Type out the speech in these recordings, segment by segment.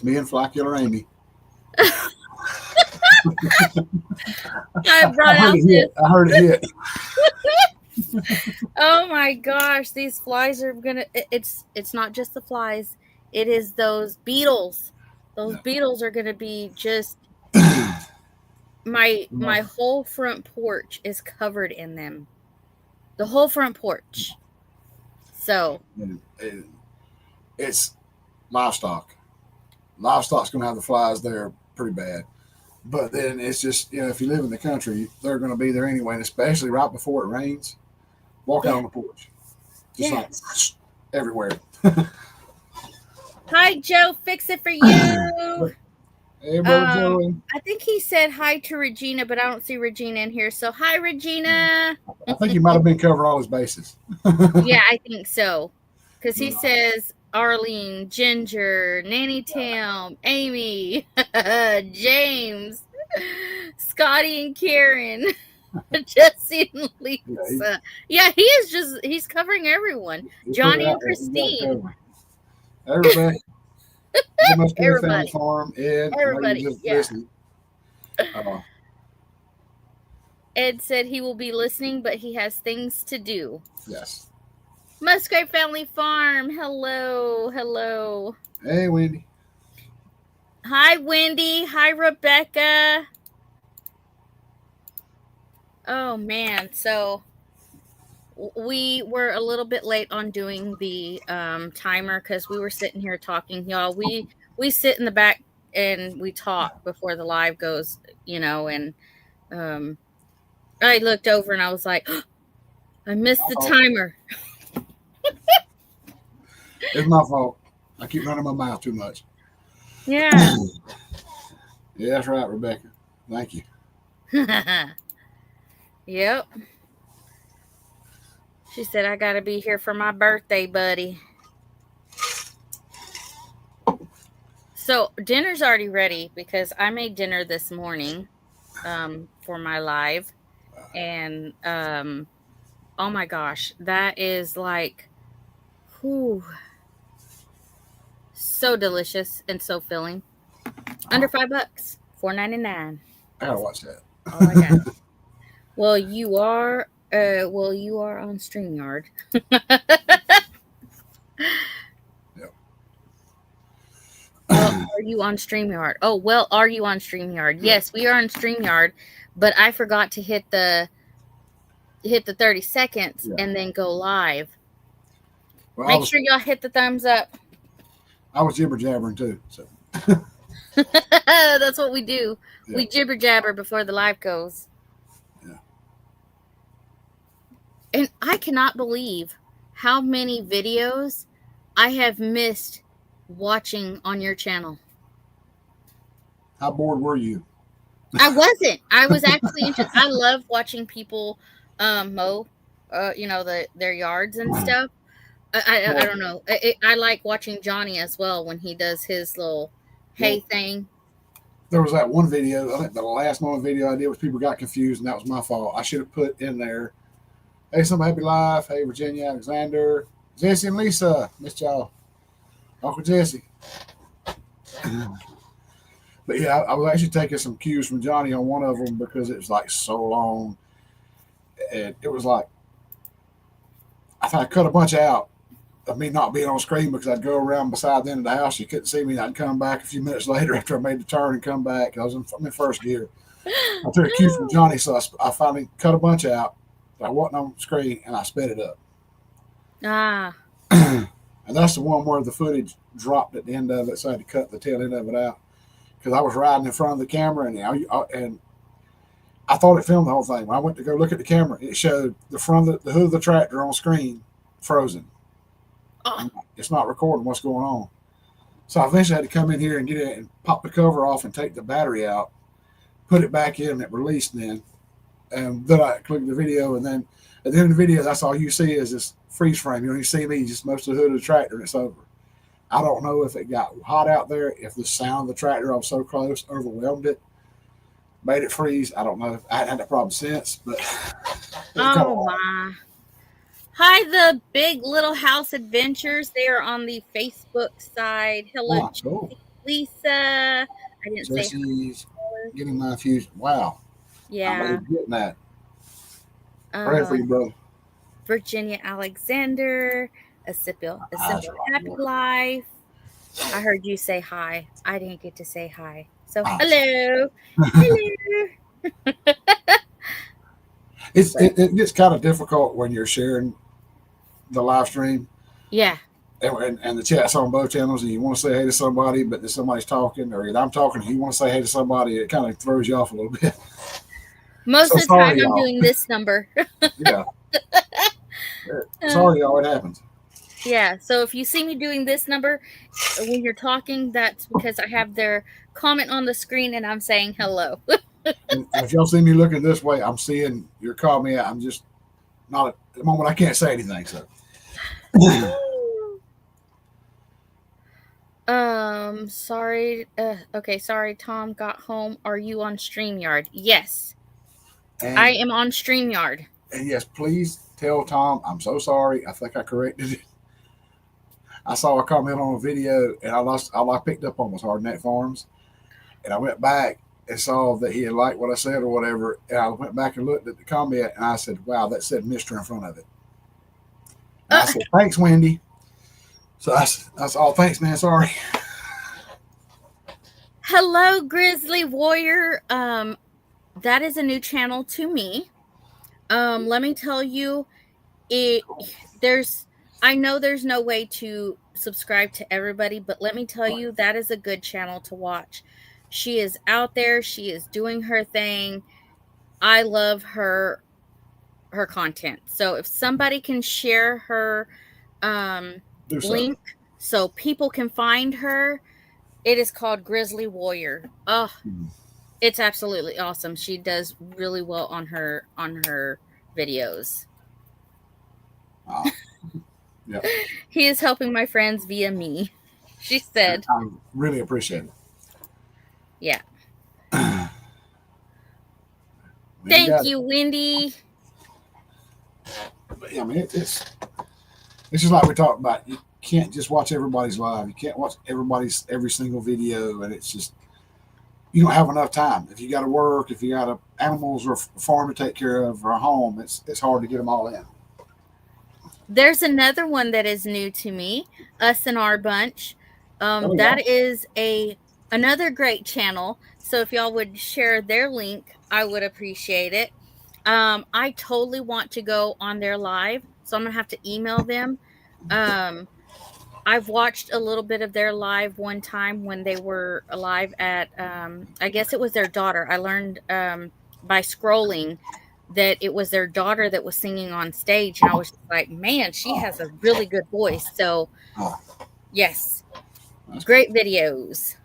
me and Fly Killer Amy. I brought out this. I heard it hit. Oh my gosh, these flies are gonna. It's not just the flies. It is those beetles. Those beetles are gonna be just. My whole front porch is covered in them. The whole front porch. So It's livestock. Livestock's going to have the flies there pretty bad. But then it's just, if you live in the country, they're going to be there anyway, and especially right before it rains. Walk out on the porch. Just like everywhere. Hi, Joe. Fix it for you. Hey, brother Joey. I think he said hi to Regina, but I don't see Regina in here. So, hi, Regina. I think he might have been covering all his bases. Yeah, I think so. Because he says Arlene, Ginger, Nanny Tam, Amy, James, Scotty and Karen, Jesse and Lisa. Yeah, he's covering everyone. Johnny and Christine. Everybody. Everybody. Farm, Ed, everybody. Yeah. Ed said he will be listening, but he has things to do. Yes. Musgrave Family Farm. Hello. Hello. Hey, Wendy. Hi, Wendy. Hi, Rebecca. Oh, man. So we were a little bit late on doing the timer because we were sitting here talking. Y'all, we sit in the back and we talk before the live goes, and I looked over and I was like, oh, I missed the timer. It's my fault. I keep running my mouth too much. Yeah. Yeah, that's right, Rebecca. Thank you. Yep. She said, I got to be here for my birthday, buddy. So dinner's already ready because I made dinner this morning for my live. And oh my gosh, that is like, whew, so delicious and so filling. Under $5, $4.99. I gotta watch that. Oh my god. Well, you are on StreamYard. Yep. Well, are you on StreamYard? Oh, well, are you on StreamYard? Yes, we are on StreamYard, but I forgot to hit the 30 seconds and then go live. Well, Make sure y'all hit the thumbs up. I was jibber jabbering too, so. That's what we do. Yeah. We jibber jabber before the live goes. Yeah. And I cannot believe how many videos I have missed watching on your channel. How bored were you? I wasn't. I was actually interested. I love watching people mow, their yards and stuff. I don't know. I like watching Johnny as well when he does his little hay thing. There was that one video. I think the last moment video I did was people got confused, and that was my fault. I should have put in there, hey, some happy life. Hey, Virginia, Alexander, Jesse, and Lisa. Missed y'all. Uncle Jesse. But yeah, I was actually taking some cues from Johnny on one of them because it was like so long. And it was like, I thought I cut a bunch out of me not being on screen because I'd go around beside the end of the house. You couldn't see me. I'd come back a few minutes later after I made the turn and come back. I'm in first gear. I took a cue from Johnny, so I finally cut a bunch out. I wasn't on screen, and I sped it up. Ah. And that's the one where the footage dropped at the end of it, so I had to cut the tail end of it out. Because I was riding in front of the camera, and I thought it filmed the whole thing. When I went to go look at the camera, it showed the front of the hood of the tractor on screen, frozen. Oh. It's not recording what's going on. So I eventually had to come in here and get it and pop the cover off and take the battery out, put it back in, and it released then. And then I clicked the video, and then at the end of the video, that's all you see is this freeze frame. You see me, just most of the hood of the tractor, and it's over. I don't know if it got hot out there, if the sound of the tractor, I was so close, overwhelmed it, made it freeze. I don't know. I hadn't had that problem since, but. Oh, my. Hi, the Big Little House Adventures. They are on the Facebook side. Hello, cool. Lisa. I didn't say hi. Jesse's getting my fusion. Wow. I'm ready Yeah. to get that. Ready for Um, you, bro. Virginia Alexander, a My eyes simple are happy watering. life. I heard you say hi. I didn't get to say hi. So I'm sorry. hello. Hello. But It gets kind of difficult when you're sharing the live stream yeah. and the chat's on both channels, and you want to say hey to somebody, but then somebody's talking, or I'm talking, and you want to say hey to somebody. It kind of throws you off a little bit. Most So of the time sorry, I'm y'all. doing this number. Yeah, Uh, sorry, y'all. It happens. yeah. So if you see me doing this number when you're talking, that's because I have their comment on the screen and I'm saying hello. And if y'all see me looking this way, I'm seeing your comment. I'm just not at the moment. I can't say anything. So Sorry. Okay, sorry, Tom got home. Are you on StreamYard? Yes, I and am on StreamYard. and yes, please tell Tom I'm so sorry. I think I corrected it. I saw a comment on a video, and all I picked up on was Hardneck Farms, and I went back and saw that he had liked what I said or whatever, and I went back and looked at the comment, and I said, "Wow, that said Mister in front of it." And I Uh, said, "Thanks, Wendy." So I said, "Oh, thanks, man. Sorry." Hello, Grizzly Warrior. That is a new channel to me. Let me tell you, it there's I know there's no way to subscribe to everybody, but let me tell Right. you that is a good channel to watch. She is out there, she is doing her thing. I love her content. So if somebody can share her um Do so. link so people can find her, it is called Grizzly Warrior. Oh, Hmm. it's absolutely awesome. She does really well on her videos. Uh, yeah, He is helping my friends via me. She and said, I really appreciate yeah. it. Wendy Thank got it. you, Wendy. But yeah, I mean, it's just like we talked about. You can't just watch everybody's live. You can't watch everybody's every single video, and it's just you don't have enough time. If you got to work, if you got animals or a farm to take care of or a home, it's hard to get them all in. There's another one that is new to me, Us and Our Bunch. Oh yeah, That is a another great channel. So if y'all would share their link, I would appreciate it. I totally want to go on their live, so I'm gonna have to email them. Um, I've watched a little bit of their live one time when they were live at I guess it was their daughter. I learned by scrolling that it was their daughter that was singing on stage and I was just like, "Man, she oh, has a really good voice." So, oh, yes, that's cool. great videos.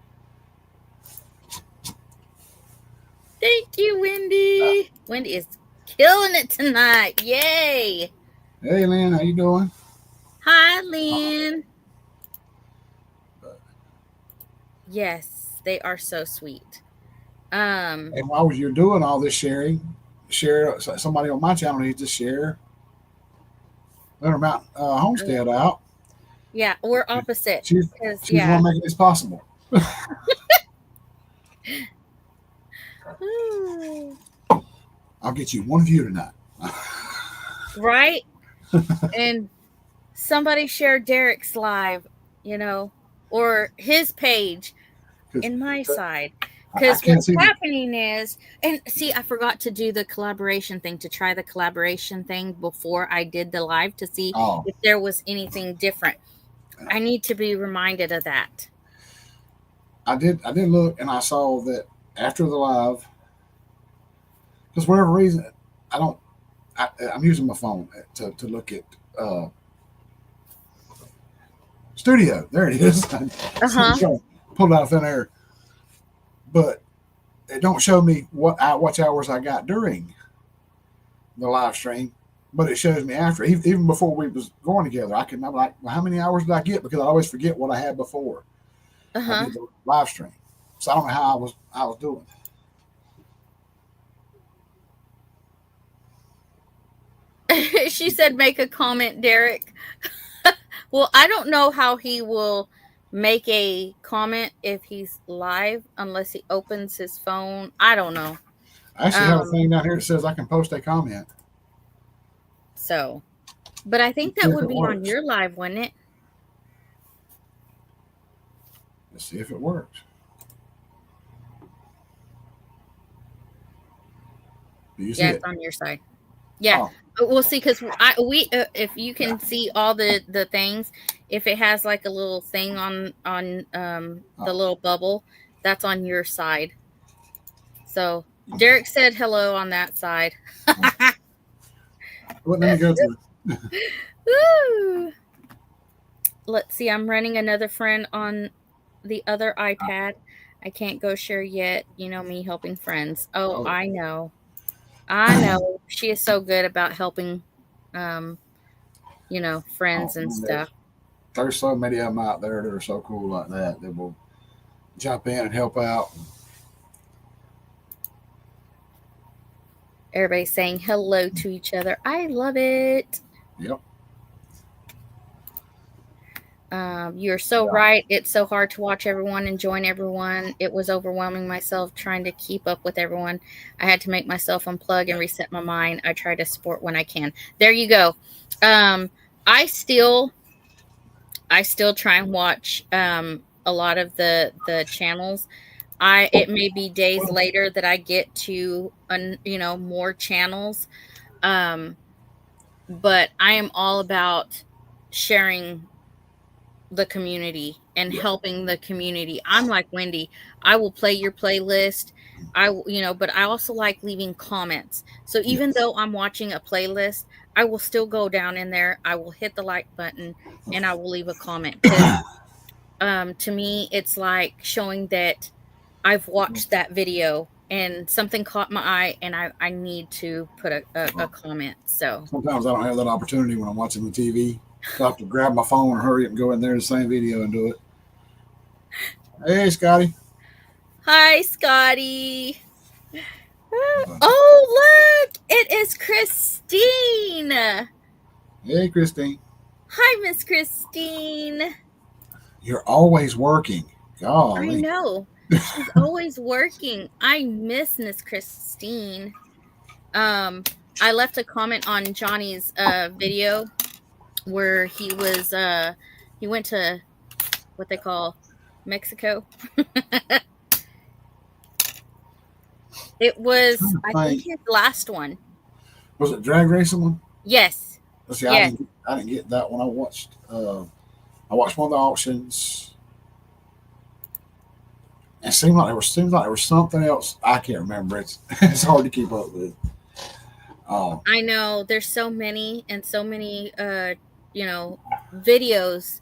Thank you, Wendy. Wendy is killing it tonight. Yay. Hey, Lynn, how you doing? Hi, Uh, Lynn. Yes, they are so sweet. Um and while you're doing all this sharing, share somebody on my channel needs to share Leonard Mountain Homestead out. yeah, we're opposite She's because she's the yeah. one making this possible. I'll get you one view tonight. Right? And somebody shared Derek's live, you know, or his page Because in my side. I Because can't what's see the. happening is, and see, I forgot to do the collaboration thing, to try the collaboration thing before I did the live to see Oh, if there was anything different. I need to be reminded of that. I did look and I saw that after the live, because for whatever reason, I don't. I'm using my phone to look at studio. There it is. Uh huh. Pulled out of thin air, but it don't show me what hours I got during the live stream, but it shows me after. Even before we was going together, I'm like, well, how many hours did I get? Because I always forget what I had before Uh I huh. did the live stream. So I don't know how I was doing. She said, make a comment, Derek. Well, I don't know how he will make a comment if he's live unless he opens his phone. I don't know. I actually have a Um, thing down here that says I can post a comment. so, but I think Let's see that if would it be on works. your live, wouldn't it? Let's see if it works. Do you see Yeah, it's it? on your side. Yeah, Oh, we'll see because I we if you can see all the things, if it has like a little thing on the oh. little bubble, that's on your side. So Derek said hello on that side. Well, let me go to it. Woo! Let's see. I'm running another friend on the other iPad. I can't go share yet. You know me helping friends. Oh, Oh, I know. I know. She is so good about helping um, oh friends and man, stuff. there's so many of them out there that are so cool like that. That will jump in and help out. Everybody's saying hello to each other. I love it. Yep. You're so Yeah. right. It's so hard to watch everyone and join everyone. It was overwhelming myself trying to keep up with everyone. I had to make myself unplug and reset my mind. I try to support when I can. There you go. Um, I still try and watch a lot of the channels. It may be days later that I get to more channels. Um, but I am all about sharing the community and Yeah. helping the community. I'm like Wendy. I will play your playlist. But I also like leaving comments. So even Yes. though I'm watching a playlist, I will still go down in there. I will hit the like button and I will leave a comment because to me it's like showing that I've watched that video and something caught my eye and I need to put a comment. So Sometimes I don't have that opportunity when I'm watching the TV. So I have to grab my phone and hurry up and go in there the same video and do it. Hey, Scotty. hi, Scotty. Oh, look! It is Christine. Hey, Christine. Hi, Miss Christine. You're always working. I Golly. know. She's always working. I miss Miss Christine. Um, I left a comment on Johnny's video where he went to what they call Mexico. It was, I I think, think, his last one. was it drag racing one? Yes. Let's see, Yes. I didn't get that one. I watched one of the auctions. It seems like there was something else. I can't remember. It's hard to keep up with. Oh, I know there's so many and so many videos.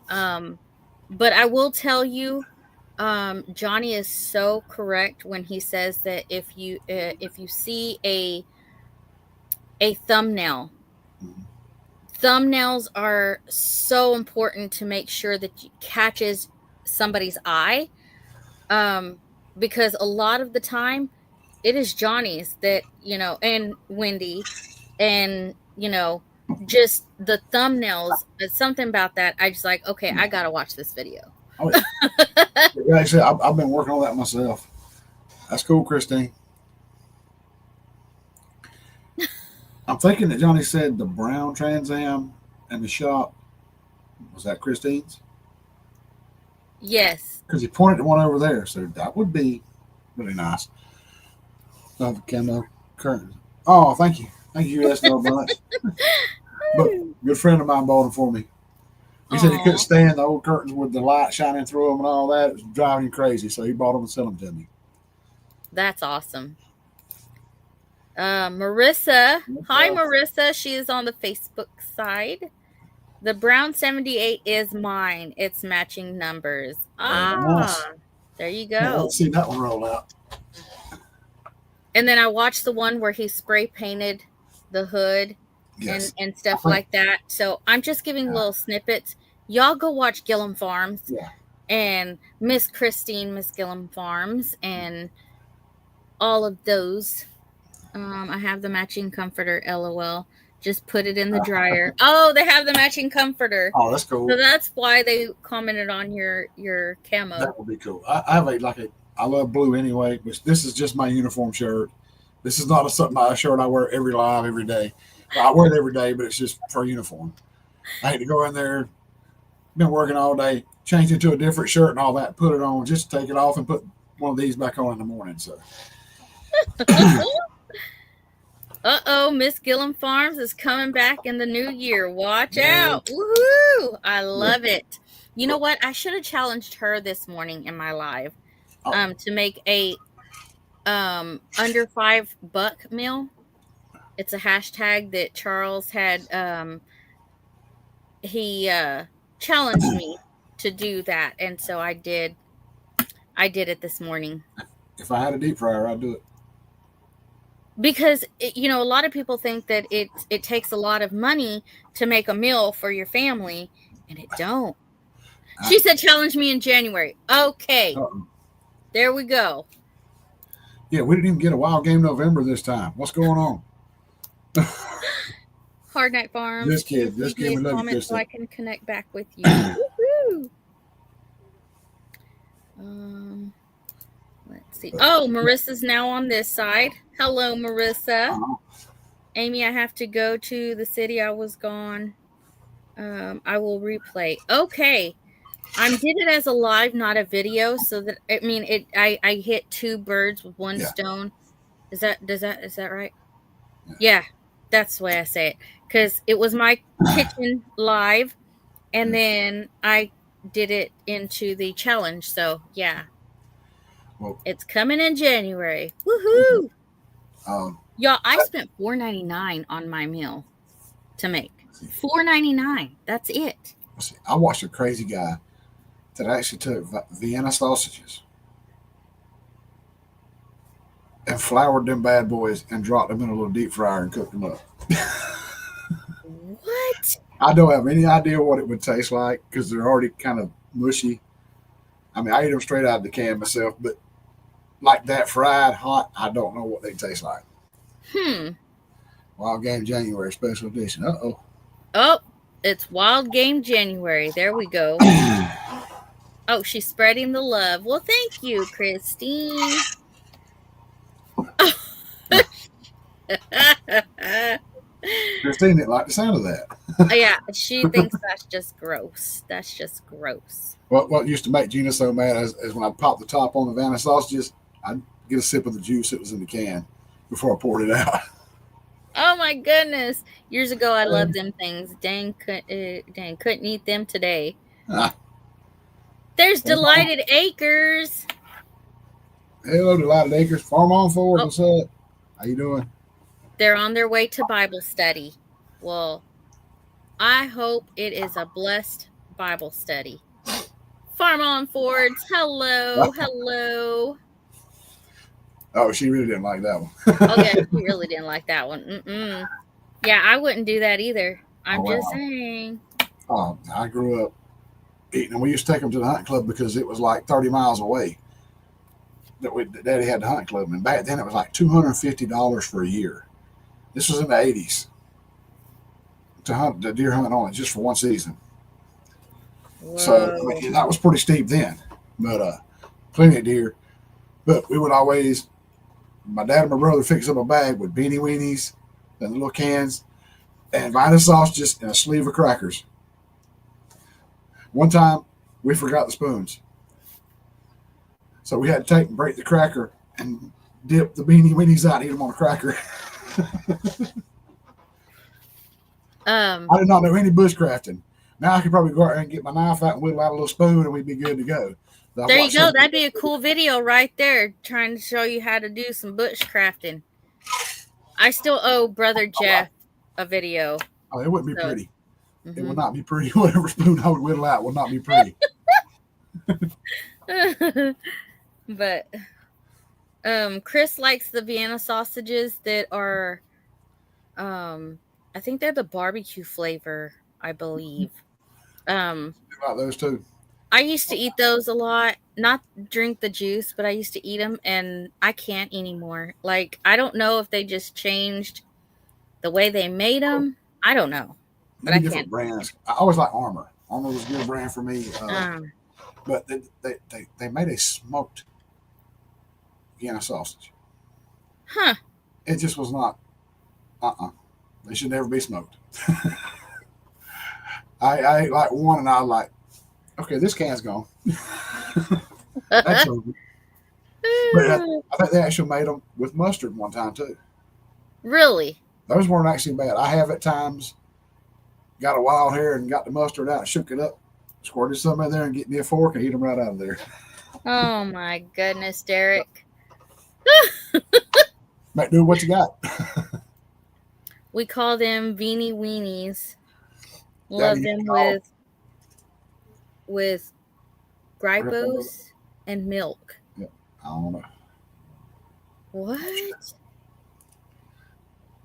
Um but I will tell you, Johnny is so correct when he says that if you see a thumbnail, thumbnails are so important to make sure that it catches somebody's eye. Um because a lot of the time it is Johnny's that, and Wendy and just the thumbnails, something about that I just like, okay, I gotta watch this video. oh yeah. Yeah, actually, I've been working on that myself. That's cool, Christine. I'm thinking that Johnny said the brown Trans Am in the shop. Was that Christine's? Yes. Because he pointed to one over there, so that would be really nice. The camo curtains. Oh, thank you. Thank you, yes, no bunch. But a good friend of mine bought them for me. He said he couldn't Oh, stand the old curtains with the light shining through them and all that. It was driving him crazy, so he bought them and sent them to me. that's awesome. Marissa. Hi, Uh, Marissa. She is on the Facebook side. The brown 78 is mine. It's matching numbers. very nice. There you Can't wait go. to see that one roll out. And then I watched the one where he spray painted the hood and Yes. I stuff think, like that. So I'm just giving little snippets. Y'all go watch Gillum Farms yeah. and Miss Gillum Farms, and all of those. I have the matching comforter. LOL. Just put it in the dryer. Oh, they have the matching comforter. Oh, that's cool. So that's why they commented on your camo. That would be cool. I have I love blue anyway, which this is just my uniform shirt. This is not a shirt I wear every live every day. I wear it every day, but it's just for uniform. I hate to go in there, been working all day, change into a different shirt and all that, put it on, just take it off and put one of these back on in the morning. So Miss Gillum Farms is coming back in the new year. Watch out. Woohoo! I love it. You know what? I should have challenged her this morning in my live to make a under $5 meal. It's a hashtag that Charles had he challenged me to do that, and so I did it this morning. If I had a deep fryer, I'd do it. Because a lot of people think that it takes a lot of money to make a meal for your family, and it don't. She said challenge me in January. Okay. There we go. Yeah, we didn't even get a Wild Game November this time. What's going on? Hard Night Farms. This kid we love you, so I can connect back with you. Woohoo! Let's see. Oh, Marissa's now on this side. Hello, Marissa. Amy, I have to go to the city I was gone. I will replay. Okay. I did it as a live, not a video, so that I hit two birds with one stone. Is that right? Yeah, that's the way I say it. Because it was my kitchen live, and then I did it into the challenge. So yeah. Well, it's coming in January. Woohoo! Y'all, I spent $4.99 on my meal to make. $4.99. That's it. I watched a crazy guy that actually took Vienna sausages and floured them bad boys and dropped them in a little deep fryer and cooked them up. What? I don't have any idea what it would taste like because they're already kind of mushy. I mean, I eat them straight out of the can myself, but like that fried hot, I don't know what they taste like. Wild Game January special edition. Oh, it's Wild Game January. There we go. Oh, she's spreading the love. Well, thank you, Christine. Christine didn't like the sound of that. Yeah, she thinks that's just gross. That's just gross. What used to make Gina so mad is when I'd pop the top on the Vienna sausages, I'd get a sip of the juice that was in the can before I poured it out. Oh my goodness! Years ago, I loved them things. Dang, couldn't eat them today. There's Delighted Acres. Hello, Delighted Acres. Farm on forward. What's up? How you doing? They're on their way to Bible study. Well, I hope it is a blessed Bible study. Farm on Fords. Hello. Hello. Oh, she really didn't like that one. Oh, yeah, she really didn't like that one. Yeah, I wouldn't do that either. I'm just saying. Oh, I grew up eating them. We used to take them to the hunt club because it was like 30 miles away. Daddy had the hunt club, and back then it was like $250 for a year. This was in the 80s to hunt the deer hunt only, just for one season. Whoa. So that was pretty steep then, but plenty of deer. But we would always, my dad and my brother fix up a bag with beanie weenies and the little cans and Vienna sausages and a sleeve of crackers. One time we forgot the spoons. So we had to take and break the cracker and dip the beanie weenies out and eat them on a cracker. I did not know any bushcrafting. Now I could probably go out there and get my knife out and whittle out a little spoon and we'd be good to go. There you go. That'd be a cool video right there, trying to show you how to do some bushcrafting. I still owe Brother Jeff a video. Oh, it wouldn't be pretty. Mm-hmm. It would not be pretty. Whatever spoon I would whittle out would not be pretty. But Chris likes the Vienna sausages that are I think they're the barbecue flavor, I believe. About those too. I used to eat those a lot, not drink the juice, but I used to eat them, and I can't anymore. Like, I don't know if they just changed the way they made them, I don't know, but Maybe I can't. different brands. I always like Armor. Armor was a good brand for me. Um, But they made a smoked Vienna sausage. huh. It just was not. They should never be smoked. I ate like one and I was like, okay, this can's gone. That's over. But I think they actually made them with mustard one time too. Really? Those weren't actually bad. I have at times got a wild hair and got the mustard out, shook it up, squirted some in there, and get me a fork and eat them right out of there. Oh my goodness, Derek. Make do what you got. We call them Beanie Weenies. Daddy Love used them to call with Grippo. gripos and milk. Yeah, I don't know. What?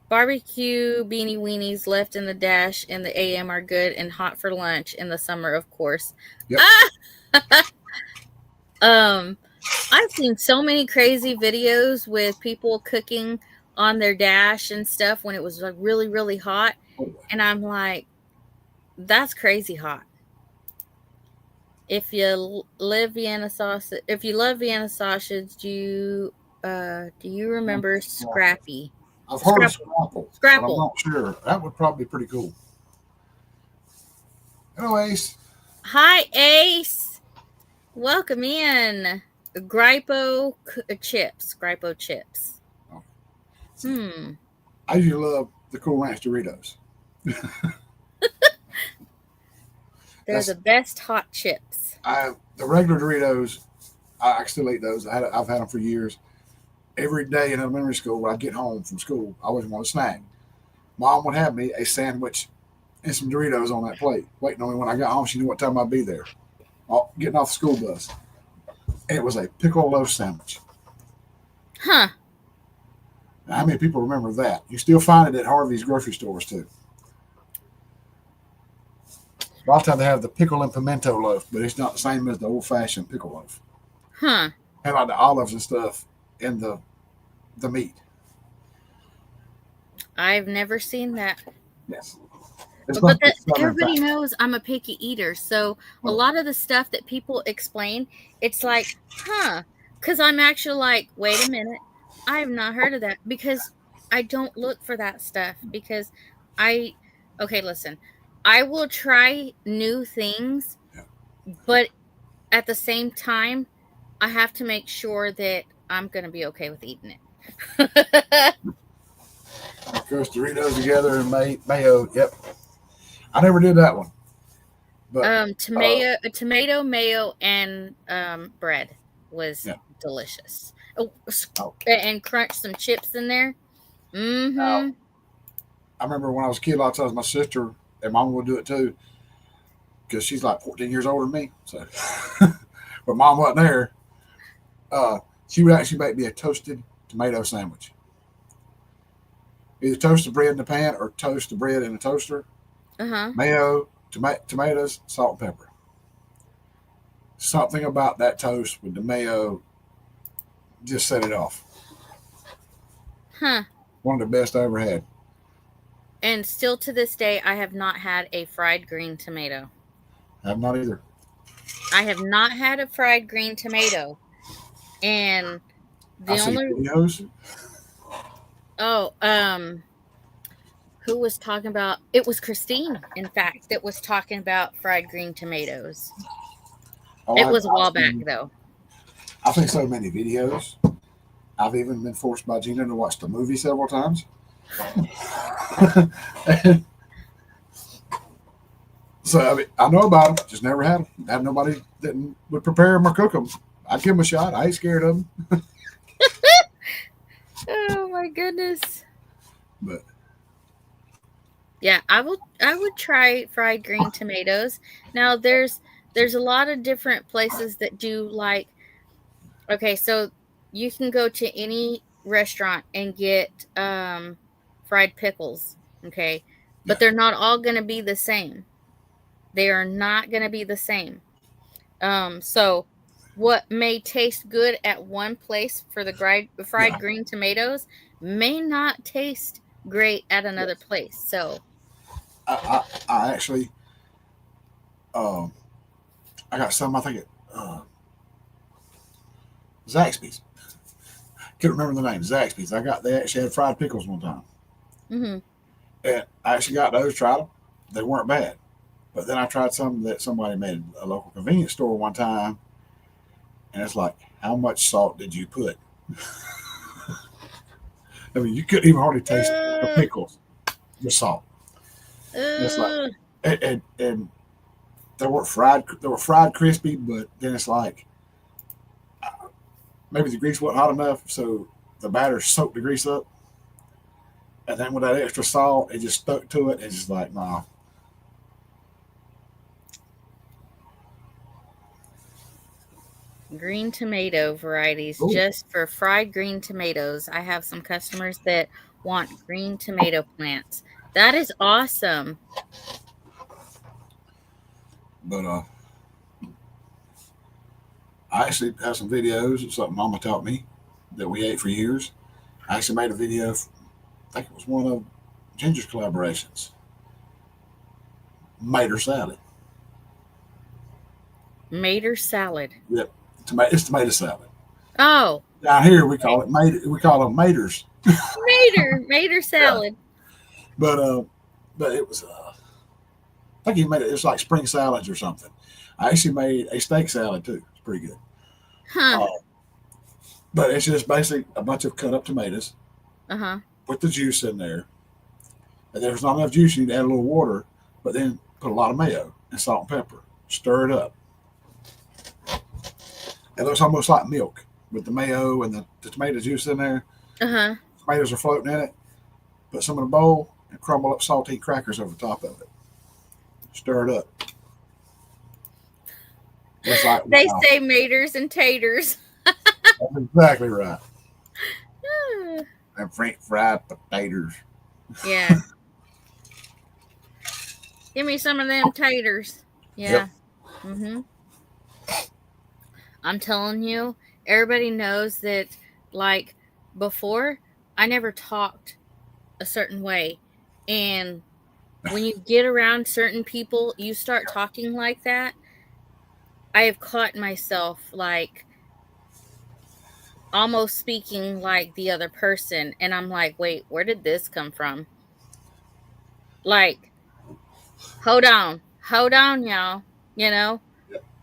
Barbecue beanie weenies left in the dash in the AM are good and hot for lunch in the summer, of course. Yep. I've seen so many crazy videos with people cooking on their dash and stuff when it was like really, really hot. Oh, And I'm like, that's crazy hot. If you live Vienna sausage, if you love Vienna sausage, do you remember Scrappy? I've heard of Scrapple, but I'm Scrapple. not sure. That would probably be pretty cool. Anyways, Hi, Ace. Welcome in. Gripo chips. Gripo chips. Oh. I usually love the Cool Ranch Doritos. They're the best hot chips. The regular Doritos, I still eat those. I've had them for years. Every day in elementary school, when I get home from school, I always want a snack. Mom would have me a sandwich and some Doritos on that plate, waiting on me when I got home. She knew what time I'd be there, getting off the school bus. And it was a pickle loaf sandwich. Huh. Now, how many people remember that? You still find it at Harvey's grocery stores, too. A lot of times they have the pickle and pimento loaf, but it's not the same as the old-fashioned pickle loaf. Huh. And like the olives and stuff in the meat. I've never seen that. Yes. But everybody knows I'm a picky eater. So a lot of the stuff that people explain, it's like, huh. Because I'm actually like, wait a minute. I have not heard of that. Because I don't look for that stuff. Because okay, listen. I will try new things. Yeah. But at the same time, I have to make sure that I'm going to be okay with eating it. Crushed Doritos together and mayo. Yep. I never did that one. But tomato, mayo, and bread was delicious. Oh, and crunch some chips in there. Mm-hmm. I remember when I was a kid, a lot of times my sister and mom would do it too, because she's like 14 years older than me. So, but mom wasn't there. She would actually make me a toasted tomato sandwich. Either toast the bread in the pan or toast the bread in a toaster. Mayo, tomatoes, salt, and pepper. Something about that toast with the mayo just set it off. Huh. One of the best I ever had. And still to this day, I have not had a fried green tomato. I have not either. I have not had a fried green tomato. And the only videos. Oh, who was talking about? It was Christine, in fact, that was talking about fried green tomatoes. It was a while back, though. I've seen so many videos. I've even been forced by Gina to watch the movie several times. So I know about them, just never had them. I have nobody that would prepare them or cook them. I'd give them a shot. I ain't scared of them. Oh my goodness! But yeah, I would try fried green tomatoes. Now there's a lot of different places that do like. Okay, so you can go to any restaurant and get fried pickles. Okay, but they're not all going to be the same. They are not going to be the same. So what may taste good at one place for the fried green tomatoes may not taste great at another Yes. place. So, I actually, um, I got some. I think at Zaxby's. Can't remember the name. Zaxby's. I got. They actually had fried pickles one time, mhm. and I actually got those. Tried them. They weren't bad. But then I tried some that somebody made at a local convenience store one time, and it's like, how much salt did you put? I mean, you couldn't even hardly taste the Uh, pickles, the salt. And it's like, uh, and they weren't fried. They were fried crispy, but then it's like maybe the grease wasn't hot enough, so the batter soaked the grease up, and then with that extra salt, it just stuck to it. It's just like, nah. green tomato varieties Ooh. just for fried green tomatoes. I have some customers that want green tomato plants. That is awesome. But I actually have some videos of something Mama taught me that we ate for years. I actually made a video. I think it was one of Ginger's collaborations. Mater salad. Mater salad. Yep, it's tomato salad. Oh, Down here we okay. call it mater. We call them maters. Mater Yeah, salad. but it was. I think he made it. It's like spring salads or something. I actually made a steak salad too. It's pretty good. Huh. Uh, but it's just basically a bunch of cut up tomatoes. Uh-huh. Put the juice in there. And if there's not enough juice, you need to add a little water. But then put a lot of mayo and salt and pepper. Stir it up. It looks almost like milk with the mayo and the tomato juice in there. Uh-huh. Tomatoes are floating in it. Put some in a bowl and crumble up saltine crackers over the top of it. Stir it up. It's like, They wow, say maters and taters. that's exactly right. Ah, And French fried potatoes. yeah. Give me some of them taters. Yep. Yeah. Mm-hmm. I'm telling you, everybody knows that, like, before, I never talked a certain way. And when you get around certain people, you start talking like that. I have caught myself, like, almost speaking like the other person. And I'm like, wait, where did this come from? Like, hold on, y'all. You know,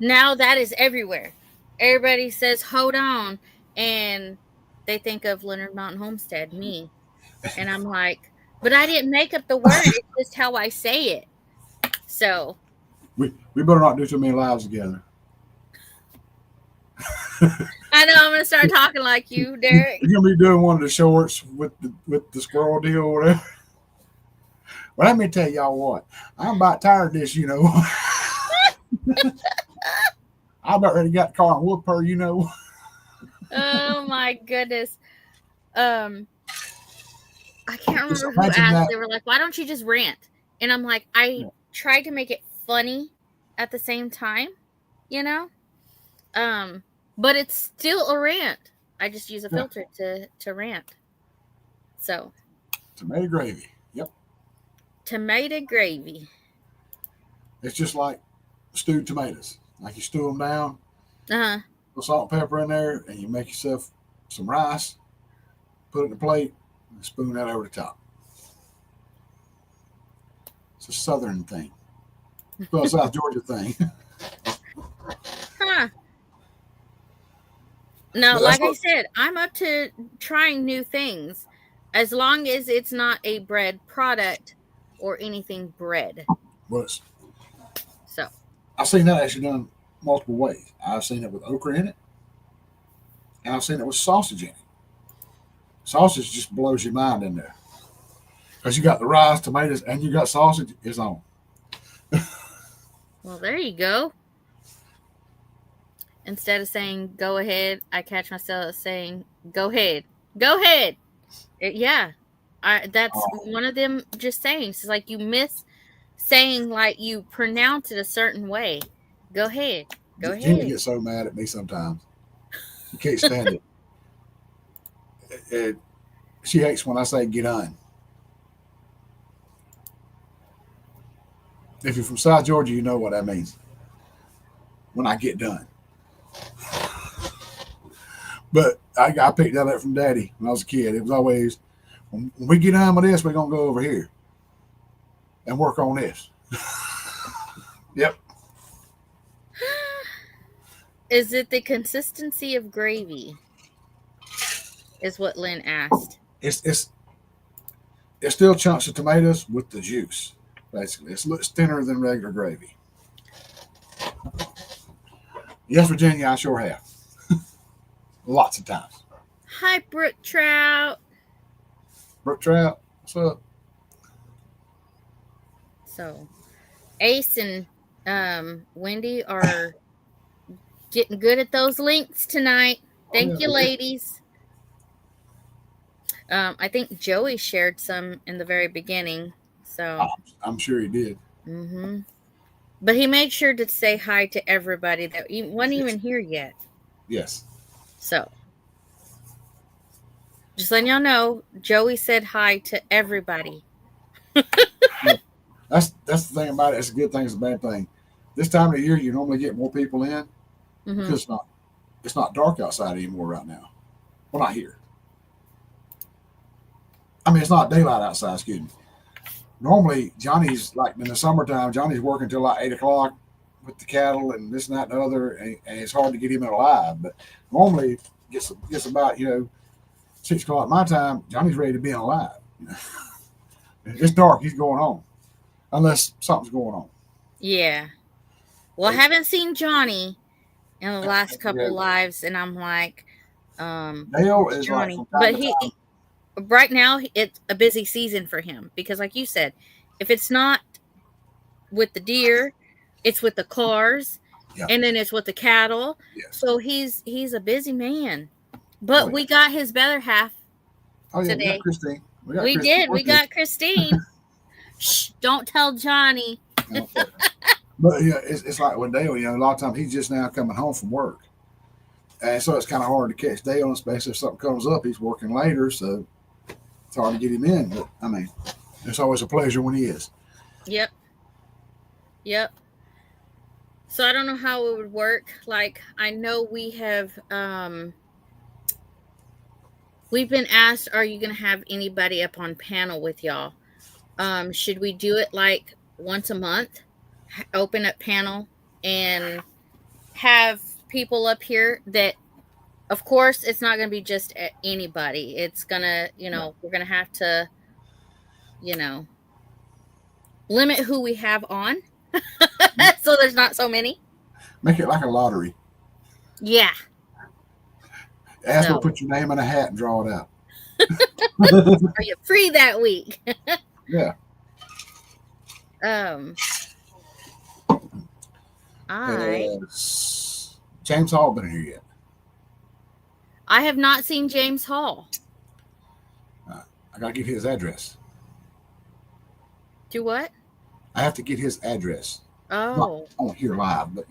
now that is everywhere. Everybody says, hold on. And they think of Leonard Mountain Homestead, me. And I'm like, but I didn't make up the word. It's just how I say it. So We better not do too many lives together. I know I'm going to start talking like you, Derek. We're gonna be doing one of the shorts with the squirrel deal or whatever. Well, let me tell y'all what. I'm about tired of this, you know. I about ready to get the car and whoop her, you know. Oh my goodness. Um, I can't Just remember who imagine asked. that. They were like, why don't you just rant? And I'm like, I tried to make it funny at the same time, you know? Um, but it's still a rant. I just use a Yeah, filter to rant. So, tomato gravy. Yep. tomato gravy. It's just like stewed tomatoes. Like you stew them down, Uh-huh. put salt and pepper in there, and you make yourself some rice, put it in a plate, and spoon that over the top. It's a southern thing. Well, a South Georgia thing. Huh. No, But that's like I what said, I'm up to trying new things as long as it's not a bread product or anything bread. was. So, I've seen that actually done multiple ways. I've seen it with okra in it, and I've seen it with sausage in it. Sausage just blows your mind in there because you got the rice, tomatoes, and you got sausage. It's on. well, there you go. Instead of saying go ahead, I catch myself saying go ahead. Go ahead. Yeah. That's Oh, one of them just sayings. It's like you miss saying like you pronounce it a certain way. Go ahead. Go Gina ahead. gets so mad at me sometimes. She can't stand it. She hates when I say get on. If you're from South Georgia, you know what that means when I get done. But I picked that up from Daddy when I was a kid. It was always, when we get done with this, we're going to go over here and work on this. Yep. Is it the consistency of gravy? Is what Lynn asked. It's it's it's still chunks of tomatoes with the juice. Basically, it's looks thinner than regular gravy. Yes, Virginia, I sure have. Lots of times. Hi, Brook Trout. Brook Trout, what's up? So, Ace and Wendy are getting good at those links tonight. Oh, Thank yeah, you, ladies. I think Joey shared some in the very beginning. So, I'm sure he did. mm-hmm. But he made sure to say hi to everybody that wasn't even here yet. Yes. So, just letting y'all know, Joey said hi to everybody. Yeah. That's the thing about it. It's a good thing. It's a bad thing. This time of year, you normally get more people in Mm-hmm. because it's not dark outside anymore right now. Well, not here. I mean, it's not daylight outside. Excuse me. Normally, Johnny's like in the summertime. Johnny's working till like 8 o'clock with the cattle and this and that and the other, and it's hard to get him in alive. But normally, gets about 6 o'clock my time. Johnny's ready to be alive. It's dark. He's going home, unless something's going on. Yeah. Well, I haven't seen Johnny in the last couple lives, and I'm like, Dale is like Johnny, from time but to time. right now it's a busy season for him because, like you said, if it's not with the deer, it's with the cars, Yeah. and then it's with the cattle. Yes. So he's a busy man. But Oh, yeah. we got his better half Oh yeah, we today. got Christine. We did. We got Christine. Shh! Don't tell Johnny. But yeah, it's like with Dale. A lot of times he's just now coming home from work, and so it's kind of hard to catch Dale, especially if something comes up. He's working later, so it's hard to get him in. But I mean, it's always a pleasure when he is. Yep. Yep. So I don't know how it would work. Like, I know we have we've been asked, are you going to have anybody up on panel with y'all? Should we do it like once a month? Open up panel and have people up here that, of course, it's not going to be just anybody. It's going to, we're going to have to, limit who we have on. So there's not so many. Make it like a lottery. Yeah. Ask them to put your name in a hat and draw it out. Are you free that week? Yeah. James Hall been here yet? I have not seen James Hall. I gotta get his address. Do what? I have to get his address. Oh. Not on here live, but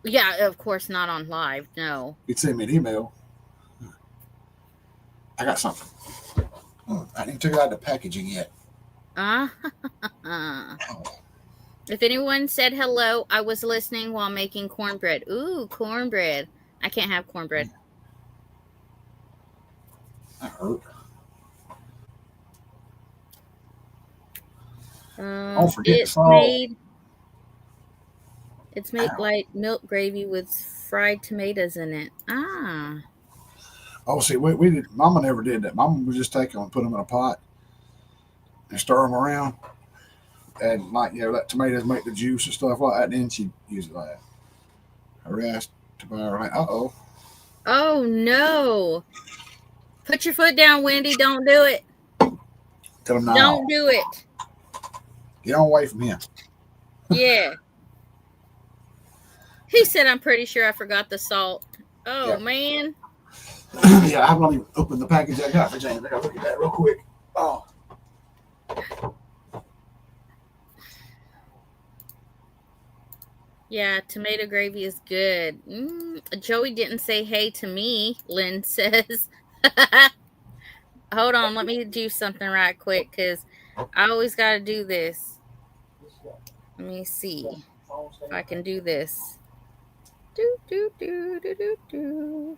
Yeah, of course not on live. No. He'd send me an email. I got something. I didn't take out the packaging yet. If anyone said hello, I was listening while making cornbread. Ooh, cornbread. I can't have cornbread. That hurt. Don't forget the salt. It's made like milk gravy with fried tomatoes in it. Oh, see, we did. Mama never did that. Mama would just take them and put them in a pot and stir them around, and let tomatoes make the juice and stuff like that. And then she'd use it like that. Her ass to buy her. Uh-oh. Oh no! Put your foot down, Wendy. Don't do it. Tell him no. Don't do it. Get on away from him. Yeah. He said, I'm pretty sure I forgot the salt. Oh, yeah. Man. Yeah, I've not even opened the package I got for James. I gotta look at that real quick. Oh. Yeah, tomato gravy is good. Joey didn't say hey to me, Lynn says. Hold on, let me do something right quick because I always got to do this. Let me see if I can do this. Do, do, do, do, do, do.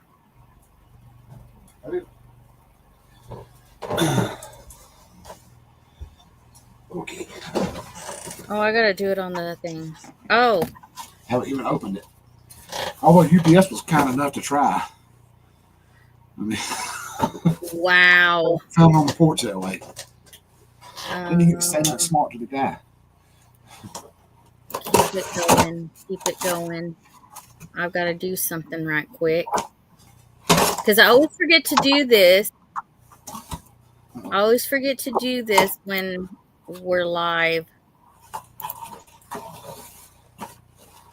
Okay. Oh, I gotta do it on the thing. Oh, Haven't even opened it. Although UPS was kind enough to try. I mean, wow. found on the porch that way. Didn't even get to say nothing Uh, smart to the guy. keep it going. Keep it going. I've got to do something right quick. Because I always forget to do this. I always forget to do this when we're live.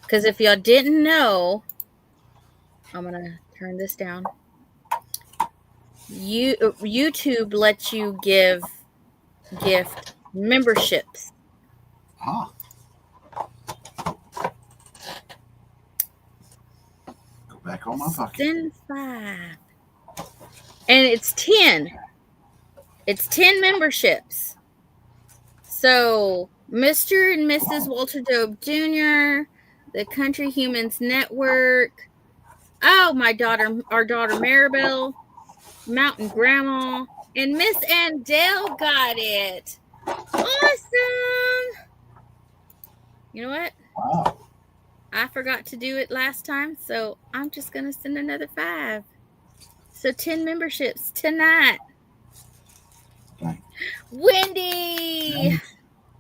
Because if y'all didn't know, I'm going to turn this down. YouTube lets you gift memberships. Ah. Go back on my pocket. Send 5. And it's 10. It's 10 memberships. So, Mr. and Mrs. Walter Dobe Jr., the Country Humans Network. Oh, our daughter Maribel, Mountain Grandma, and Miss Andell got it. Awesome. You know what? Wow. I forgot to do it last time, so I'm just going to send another 5. So 10 memberships tonight. Dang. Wendy.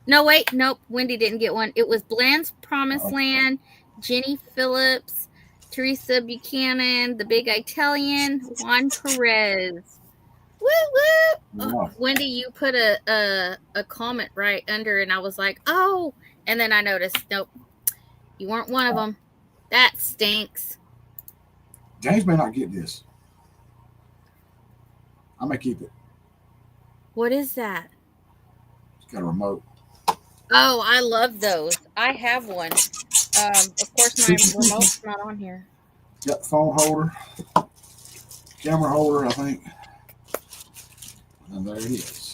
No, wait. Nope. Wendy didn't get one. It was Bland's Promised Land, Jenny Phillips, Teresa Buchanan, the Big Italian, Juan Perez. Woo woo! Wow. Wendy, you put a comment right under, and I was like, oh. And then I noticed, nope, you weren't one of them. That stinks. James may not get this. I'm going to keep it. What is that? It's got a remote. Oh, I love those. I have one. Of course, my remote's not on here. Got the phone holder, camera holder, I think. And there it is.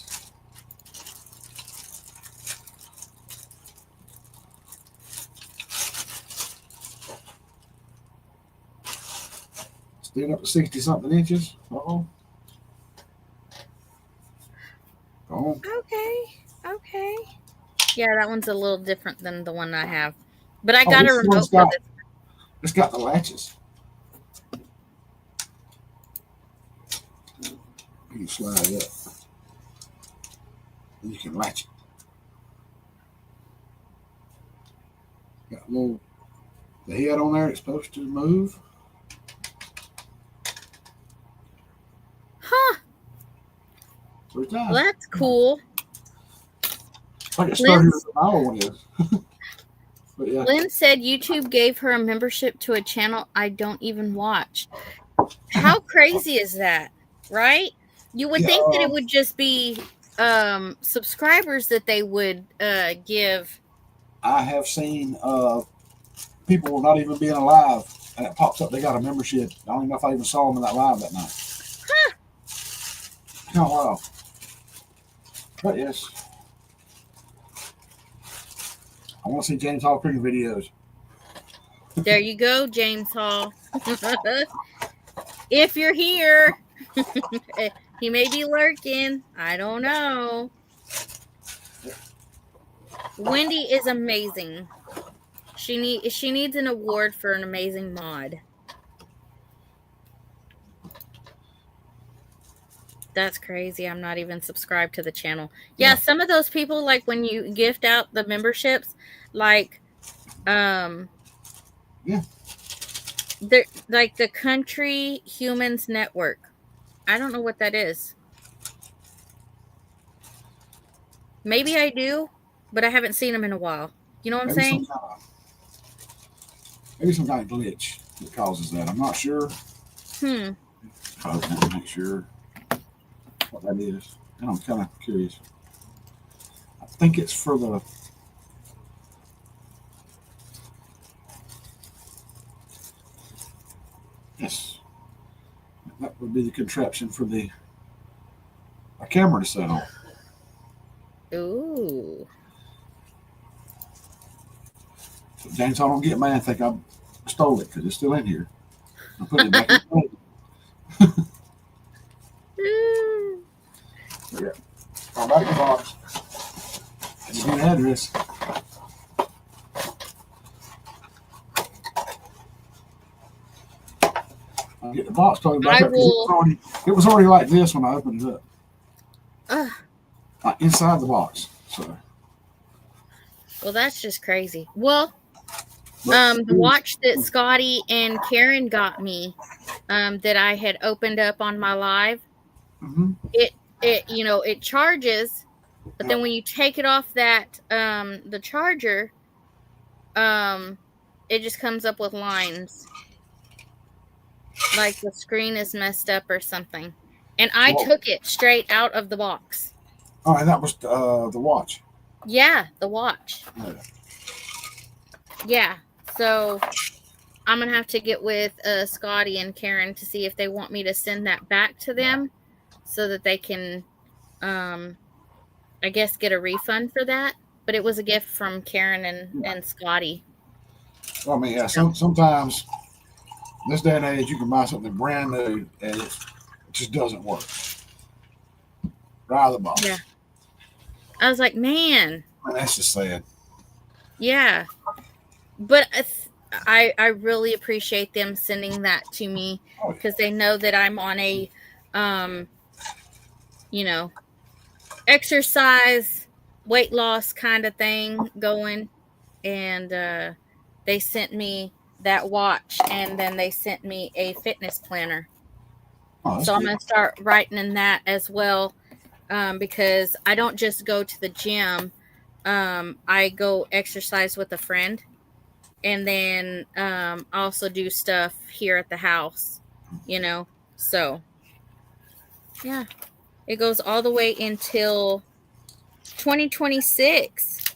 Still up to 60 something inches. Uh-oh. Go on. Okay. Yeah, that one's a little different than the one I have. But I Oh, got a this remote one's for got, this. it's got the latches. You can slide it up. And you can latch it. Got a little, the head on there, it's supposed to move. Huh. 3 times. Well, that's cool. Like it started with the other one is. But yeah. Lynn said YouTube gave her a membership to a channel I don't even watch. How crazy is that, right? You would think that it would just be subscribers that they would give. I have seen people not even being alive, and it pops up they got a membership. I don't even know if I even saw them in that live that night. Huh. Oh, wow. But yes. I want to see James Hall cooking videos. There you go, James Hall. If you're here, he may be lurking. I don't know. Wendy is amazing. She needs an award for an amazing mod. That's crazy. I'm not even subscribed to the channel. Yeah, some of those people, like when you gift out the memberships, like they're like the Country Humans Network. I don't know what that is. Maybe I do, but I haven't seen them in a while. You know what I'm saying? Maybe some kind of glitch that causes that. I'm not sure. I want to make sure what that is. And I'm kind of curious. I think it's for the yes. That would be the contraption for a camera to set on. Ooh. So James, I don't get mad and think I stole it because it's still in here. I put it back in the plate. Yeah. I'll back the box. Give me the address. I'll get the box totally back I up because will. it was already like this when I opened it up. Uh, Like inside the box. So well, that's just crazy. Well, but the watch that Scotty and Karen got me, that I had opened up on my live, mm-hmm. it charges, but Yeah. then when you take it off the charger, um, it just comes up with lines like the screen is messed up or something. And I So took it straight out of the box. oh, and that was the watch. Yeah, the watch. Yeah. Yeah. So I'm gonna have to get with Scotty and Karen to see if they want me to send that back to them so that they can, I guess, get a refund for that. But it was a gift from Karen Yeah. and Scotty. Well, I mean, yeah. So, Sometimes in this day and age, you can buy something brand new and it just doesn't work. Right out of the yeah, box. I was like, man, And that's just sad. yeah. But I really appreciate them sending that to me Oh, because they know that I'm on a, um, you know, exercise, weight loss kind of thing going. And they sent me that watch, and then they sent me a fitness planner. oh, that's So I'm good. going to start writing in that as well, because I don't just go to the gym. I go exercise with a friend, and then I also do stuff here at the house, you know. So yeah, it goes all the way until 2026.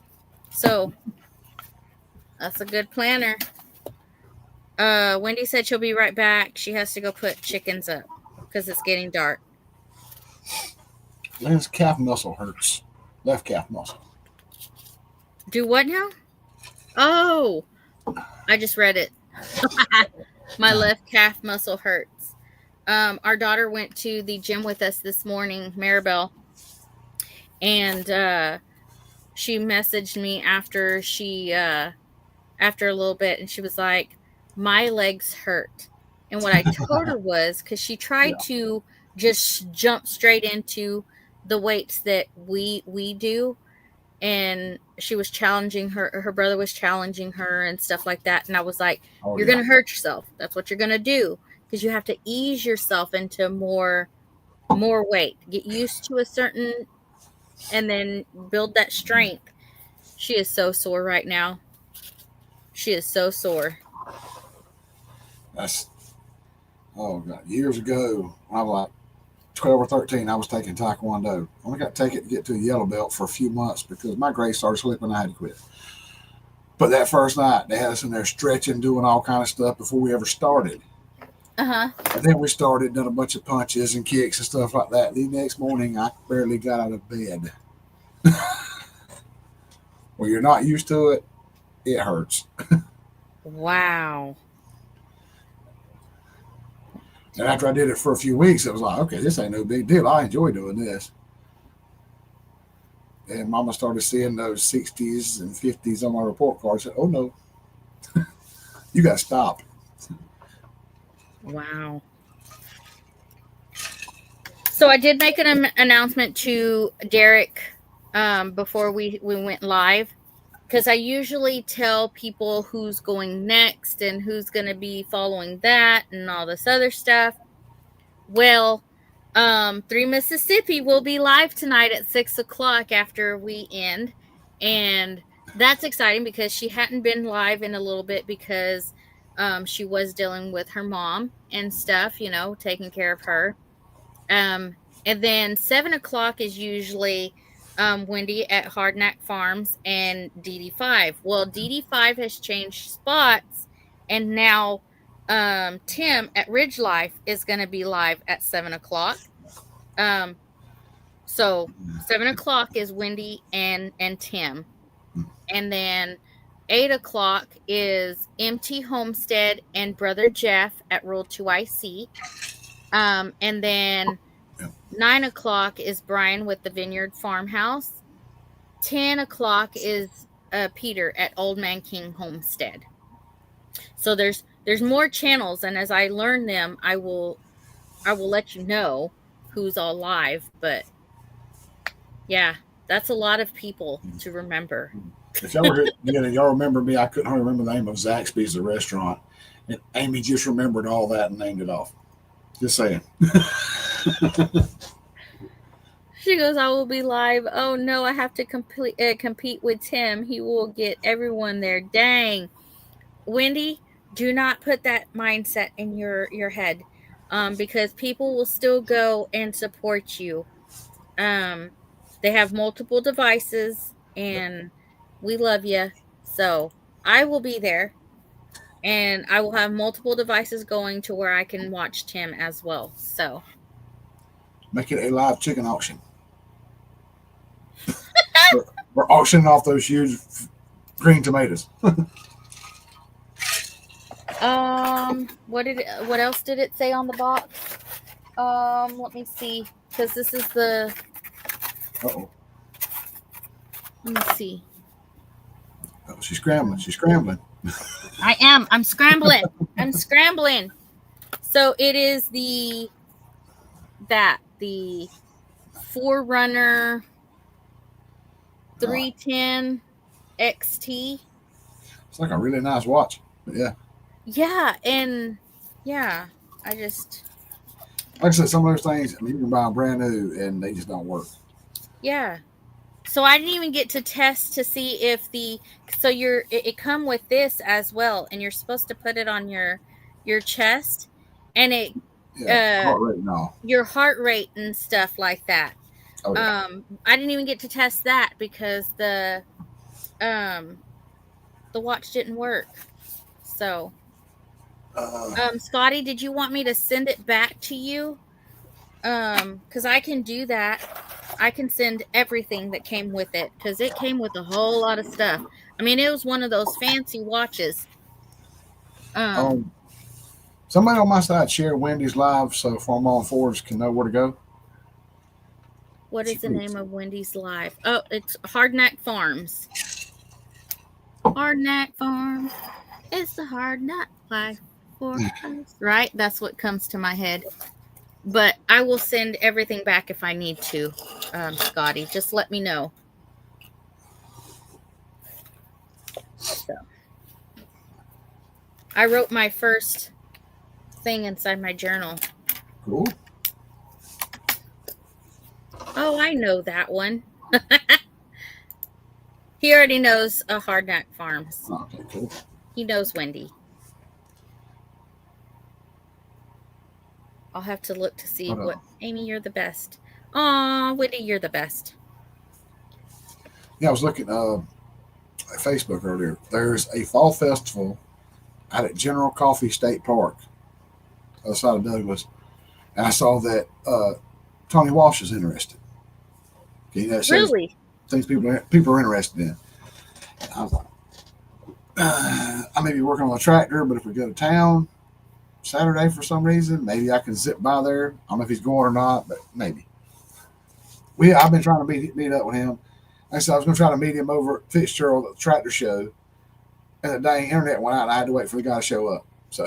So that's a good planner. Wendy said she'll be right back. She has to go put chickens up because it's getting dark. His calf muscle hurts. Left calf muscle. Do what now? Oh, I just read it. My left calf muscle hurts. Our daughter went to the gym with us this morning, Maribel, and she messaged me after a little bit, and she was like, "My legs hurt." And what I told her was, because she Yeah. tried to just jump straight into the weights that we do, and she was challenging her brother was challenging her and stuff like that, and I was like, Oh you're yeah. gonna hurt yourself. That's what you're gonna do, because you have to ease yourself into more weight, get used to a certain, and then build that strength. She is so sore right now. She is so sore. That's oh god. Years ago, when I was like 12 or 13, I was taking Taekwondo. I only got to take it to get to a yellow belt for a few months because my grades started slipping. I had to quit. But that first night, they had us in there stretching, doing all kind of stuff before we ever started. Uh-huh. And then we started, done a bunch of punches and kicks and stuff like that. The next morning, I barely got out of bed. When you're not used to it, it hurts. Wow. And after I did it for a few weeks, it was like, okay, this ain't no big deal. I enjoy doing this. And Mama started seeing those 60s and 50s on my report card. Said, "Oh no, you got to stop." Wow. So I did make an announcement to Derek, before we went live, because I usually tell people who's going next and who's going to be following that and all this other stuff. Well, Three Mississippi will be live tonight at 6 o'clock after we end, and that's exciting because she hadn't been live in a little bit because she was dealing with her mom and stuff, taking care of her. Um, and then 7 o'clock is usually Wendy at Hardknack Farms and DD5. Well, DD5 has changed spots, and now Tim at Ridge Life is going to be live at 7 o'clock. Um, so 7 o'clock is Wendy and Tim, and then 8 o'clock is Empty Homestead and Brother Jeff at Rule 2IC. And then Yeah. 9 o'clock is Brian with the Vineyard Farmhouse. 10 o'clock is Peter at Old Man King Homestead. So there's more channels, and as I learn them, I will let you know who's all live. But yeah, that's a lot of people to remember. If y'all were here, y'all remember me, I couldn't hardly remember the name of Zaxby's, the restaurant. And Amy just remembered all that and named it off. Just saying. She goes, I will be live. Oh no, I have to compete with Tim. He will get everyone there. Dang. Wendy, do not put that mindset in your head, because people will still go and support you. Um, they have multiple devices, and we love you. So I will be there, and I will have multiple devices going to where I can watch Tim as well. So Make it a live chicken auction. We're auctioning off those huge green tomatoes. what else did it say on the box? Let me see, because this is the. Uh-oh. Let me see. Oh, she's scrambling. She's scrambling. I am. I'm scrambling. I'm scrambling. So it is the Forerunner 310 XT. It's like a really nice watch. But yeah. Yeah, and yeah, I just. Like I said, some of those things, I mean, you can buy them brand new and they just don't work. Yeah. So I didn't even get to test to see if it come with this as well, and you're supposed to put it on your chest, and it Heart rate and all. your heart rate and stuff like that. Oh, yeah. I didn't even get to test that because the watch didn't work. So Scotty, did you want me to send it back to you? Because I can do that. I can send everything that came with it, because it came with a whole lot of stuff. I mean, it was one of those fancy watches. Somebody on my side share Wendy's live so Farm on Fords can know where to go. What is the name of Wendy's live? Oh, it's Hardknack Farms. Hardknack Farms. It's the hard nut life for us. Right? That's what comes to my head. But I will send everything back if I need to, Scotty. Just let me know. So, I wrote my first thing inside my journal. Cool. Oh, I know that one. He already knows Hardknack Farms. Okay, cool. He knows Wendy. I'll have to look to see what. Amy, you're the best. Aw, Wendy, you're the best. Yeah, I was looking at Facebook earlier. There's a fall festival out at General Coffee State Park, outside of Douglas, and I saw that Tony Walsh is interested. Okay, that shows Really? things people are interested in. And I was like, I may be working on a tractor, but if we go to town Saturday for some reason, maybe I can zip by there. I don't know if he's going or not, but maybe. I've been trying to meet up with him. Like I said I was going to try to meet him over at Fitzgerald at the tractor show, and the dang internet went out, and I had to wait for the guy to show up. So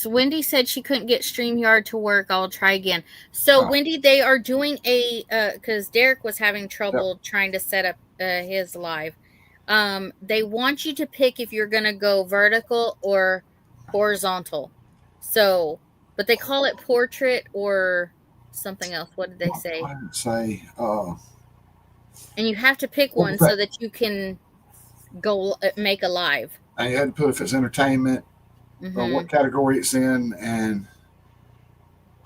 Wendy said she couldn't get StreamYard to work. I'll try again. So, Wendy, they are doing because Derek was having trouble trying to set up his live. They want you to pick if you're going to go vertical or horizontal. So, but they call it portrait or something else. What did they say? I didn't say. And you have to pick one so that you can go make a live. And you had to put if it's entertainment, or what category it's in, and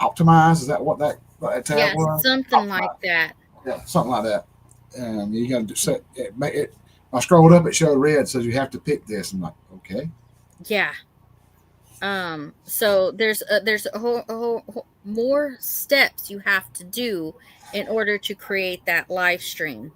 optimize. Is that what that tab was? Something like that. Yeah, something like that. And you got to set it. I scrolled up, it showed red, says you have to pick this. I'm like, okay. Yeah. So there's more steps you have to do in order to create that live stream.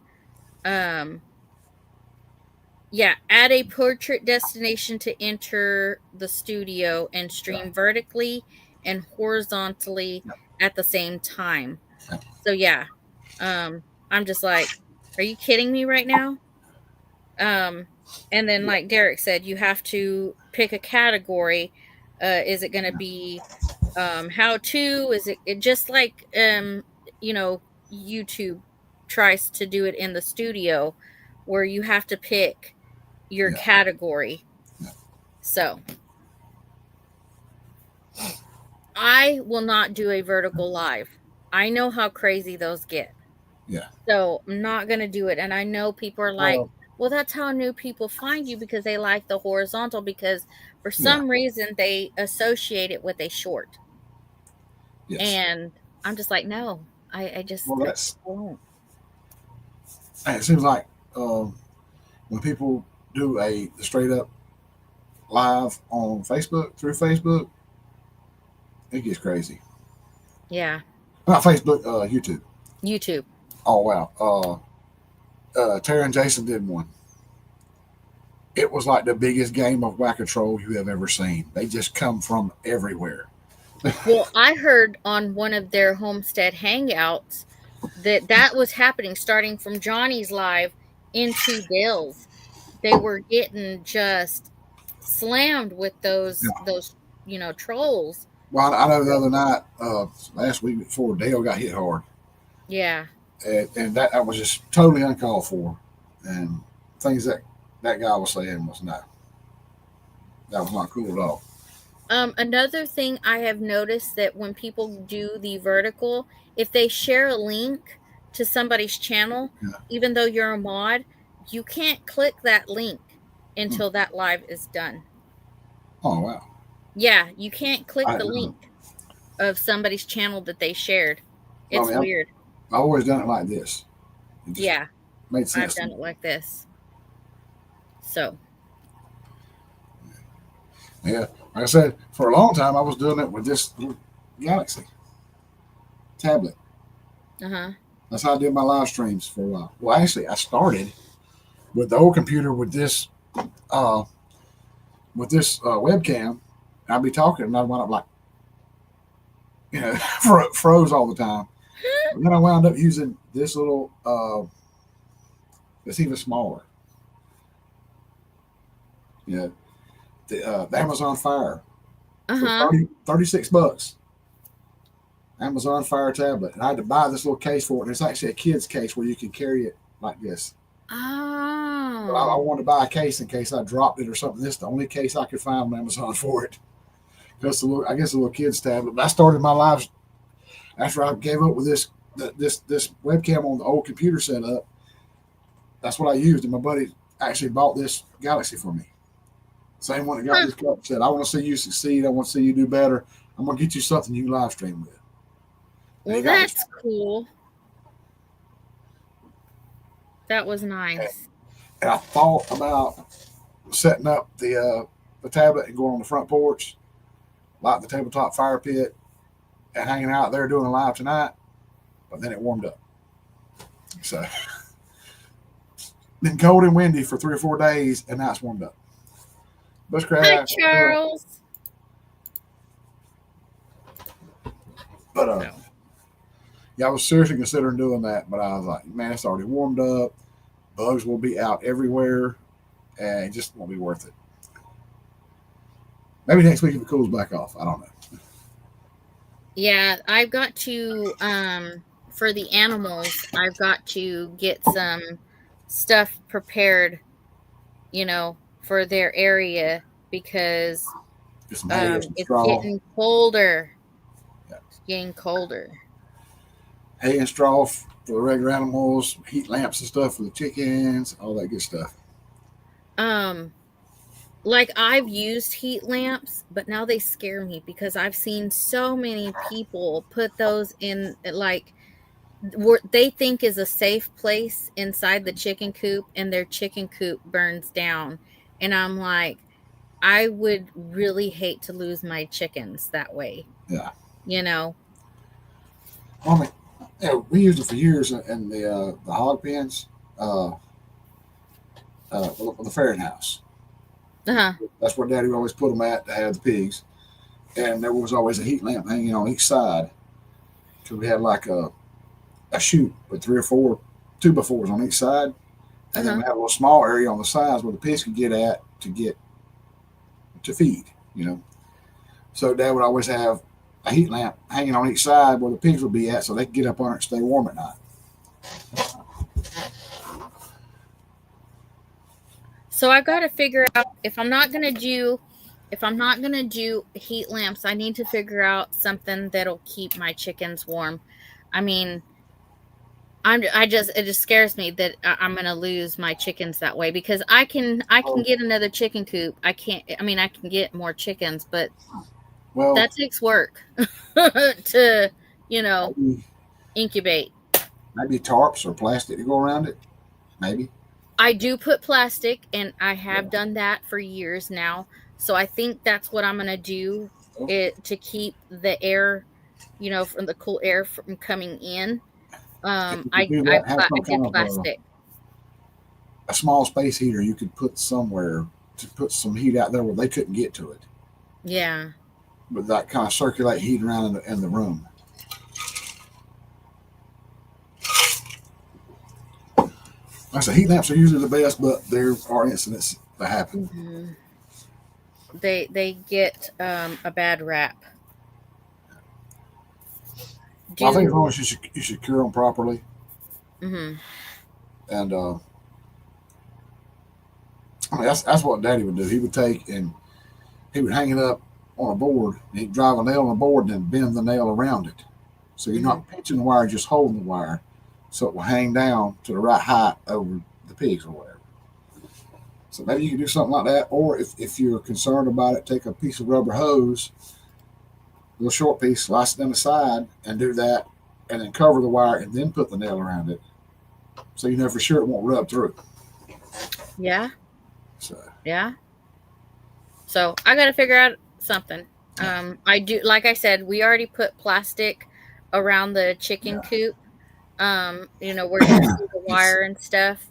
Yeah, add a portrait destination to enter the studio and Yeah, stream vertically and horizontally yeah, at the same time. yeah, So yeah, I'm just like, are you kidding me right now? Um, and then yeah, like Derek said, you have to pick a category. Is it going to yeah, be how to? Is it just like you know YouTube tries to do it in the studio, where you have to pick your yeah, category. yeah, So I will not do a vertical live. I know how crazy those get. yeah. So I'm not going to do it. And I know people are like, Well, well, that's how new people find you because they like the horizontal because for yeah, some reason they associate it with a short. yes. And I'm just like, no, Well, I that's. won't. And it seems like when people do a straight up live on Facebook through Facebook, it gets crazy. Yeah. Not Facebook, YouTube. YouTube. Oh wow. Tara and Jason did one. It was like the biggest game of whack a troll you have ever seen. They just come from everywhere. Well, I heard on one of their Homestead hangouts that that was happening starting from Johnny's live into Dale's. They were getting just slammed with Yeah. those trolls. Well, I know the So, other night, last week before, Dale got hit hard, yeah. and that was just totally uncalled for. And things that guy was saying was not that was not cool at all. Another thing I have noticed that when people do the vertical, if they share a link to somebody's channel, Yeah. even though you're a mod, you can't click that link Hmm. until that live is done. Oh wow. Yeah, you can't click I the didn't know. link of somebody's channel that they shared. Well, I It's mean, weird. I've always done it like this. It just Yeah, made I've sense to done me. it like this. So, Yeah, like I said, for a long time I was doing it with this little Galaxy tablet. uh-huh. That's how I did my live streams for a while. Well, actually, I started with the old computer uh, with this webcam. I'd be talking and I'd wind up like froze all the time. And then I wound up using this little. It's even smaller. Yeah, the Amazon Fire for Uh-huh. 36 bucks. Amazon Fire tablet, and I had to buy this little case for it. And it's actually a kid's case where you can carry it like this. But I Oh. wanted to buy a case in case I dropped it or something. This is the only case I could find on Amazon for it. Because I guess a little kid's tablet. But I started my lives after I gave up with this webcam on the old computer setup. That's what I used, and my buddy actually bought this Galaxy for me. Same one that got Huh. this cup said, "I want to see you succeed. I want to see you do better. I'm gonna get you something you can live stream with." And he Well, got this. that's cool. That was And nice. I thought about setting up the tablet and going on the front porch, light the tabletop fire pit, and hanging out there doing a live tonight. But then it warmed up, so been cold and windy for 3 or 4 days, and now it's warmed up. Hi, Bushcraft, Charles. but So, yeah, I was seriously considering doing that, but I was like, man, it's already warmed up. Bugs will be out everywhere, and it just won't be worth it. Maybe next week if it cools back off. I don't know. yeah, I've got to for the animals, I've got to get some stuff prepared, for their area because Get some hay or some it's straw. getting colder. Yeah. It's getting colder. Hay and straw for the regular animals, heat lamps and stuff for the chickens, all that good stuff. Um like I've used heat lamps, but now they scare me because I've seen so many people put those in like what they think is a safe place inside the chicken coop and their chicken coop burns down. And I'm like, I would really hate to lose my chickens that way, Yeah. you know? Well, I mean, yeah, we used it for years in the hog pens. Uh, the ferret house. Uh-huh. That's where Daddy would always put them at to have the pigs. And there was always a heat lamp hanging on each side. So we had like a chute with three or four 2x4s on each side. And then Uh-huh. we had a little small area on the sides where the pigs could get at to feed, you know. So Dad would always have a heat lamp hanging on each side where the pigs would be at so they could get up on it and stay warm at night. So I got to figure out if I'm not gonna do heat lamps, I need to figure out something that'll keep my chickens warm. I mean, it just scares me that I'm gonna lose my chickens that way because I can Oh, get another chicken coop. I mean I can get more chickens, but well, that takes work to, you know, maybe, incubate. maybe tarps or plastic to go around it. Maybe. I do put plastic and I have Yeah. done that for years now. So I think that's what I'm going to do Well, it to keep the air, you know, from the cool air from coming in. if you could do that, have I some did kind of plastic. a small space heater you could put somewhere to put some heat out there where they couldn't get to it. Yeah. But that kind of circulate heat around in the room. Like I said, heat lamps are usually the best, but there are incidents that happen. Mhm. They get a bad rap. Well, I think as long Do as you secure them properly, mhm. and I mean that's what Daddy would do. He would take and he would hang it up on a board, and he'd drive a nail on the board and then bend the nail around it. So you're Mhm. not pinching the wire, just holding the wire, so it will hang down to the right height over the pigs or whatever. So maybe you can do something like that, or if you're concerned about it, take a piece of rubber hose, a little short piece, slice it down the side, and do that, and then cover the wire, and then put the nail around it, so you know for sure it won't rub through. Yeah. So Yeah. So I got to figure out something. yeah, I do, like I said, we already put plastic around the chicken yeah. coop. You know, where you see the It's wire and stuff.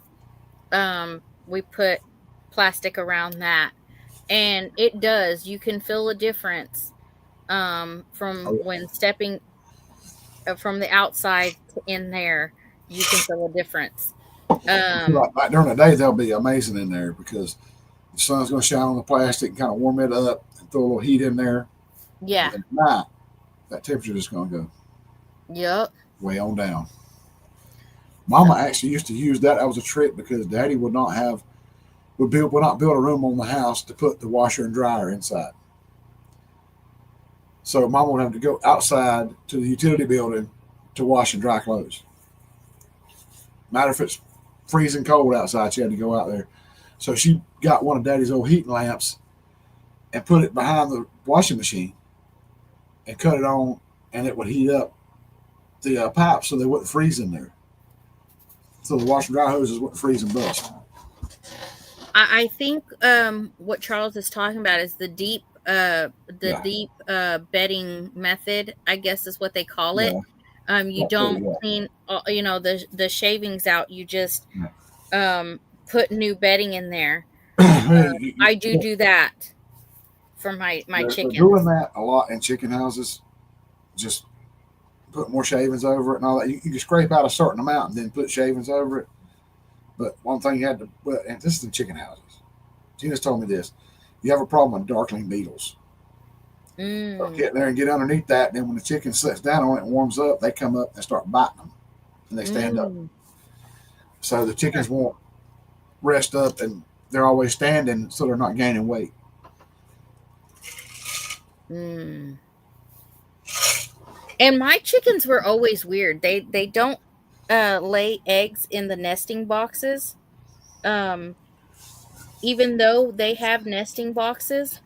We put plastic around that, and it does. You can feel a difference from oh, when stepping from the outside to in there. You can feel a difference. Um, like during the day they'll be amazing in there because the sun's going to shine on the plastic and kind of warm it up and throw a little heat in there, and yeah. then at night that temperature is going to go Yep. way on down. Mama So actually used to use that as a trick because Daddy would not build a room on the house to put the washer and dryer inside. So Mama would have to go outside to the utility building to wash and dry clothes. Matter if it's freezing cold outside, she had to go out there. So she got one of Daddy's old heating lamps and put it behind the washing machine and cut it on, and it would heat up the pipes so they wouldn't freeze in there. So the wash and dry hoses wouldn't freeze and bust. I think what Charles is talking about is the Yeah, deep bedding method, I guess is what they call it. yeah, You yeah, don't yeah. clean you know, the shavings out. You just Yeah. put new bedding in there. I Yeah, do that for my they're doing chickens. that a lot in chicken houses. Just put more shavings over it and all that. You can scrape out a certain amount and then put shavings over it. But one thing you had to, well, and this is in chicken houses. Gina's told me this. You have a problem with darkling beetles. They'll Mm, get in there and get underneath that. And then when the chicken sits down on it and warms up, they come up and start biting them and they stand up. mm, So the huh, chickens won't rest up and they're always standing so they're not gaining weight. mm. And my chickens were always weird. They don't lay eggs in the nesting boxes. Um, Even though they have nesting boxes,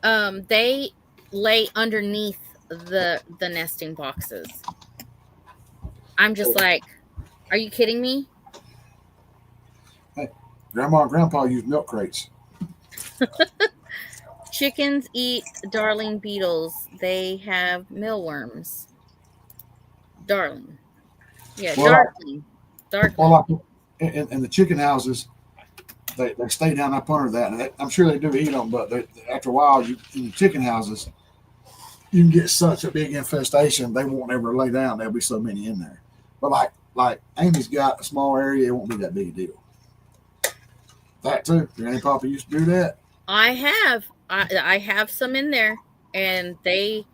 they lay underneath the nesting boxes. I'm just like, are you kidding me? Hey, Grandma and Grandpa use milk crates. Chickens eat darling beetles. They have mealworms. Darling. Yeah, Well, darkling. well, Darkling. like in the chicken houses, they stay down up under that. And I'm sure they do eat them, but after a while, in the chicken houses, you can get such a big infestation, they won't ever lay down. There'll be so many in there. But like Amy's got a small area, it won't be that big a deal. That too. Granny Papa used to do that. I have. I have some in there, and they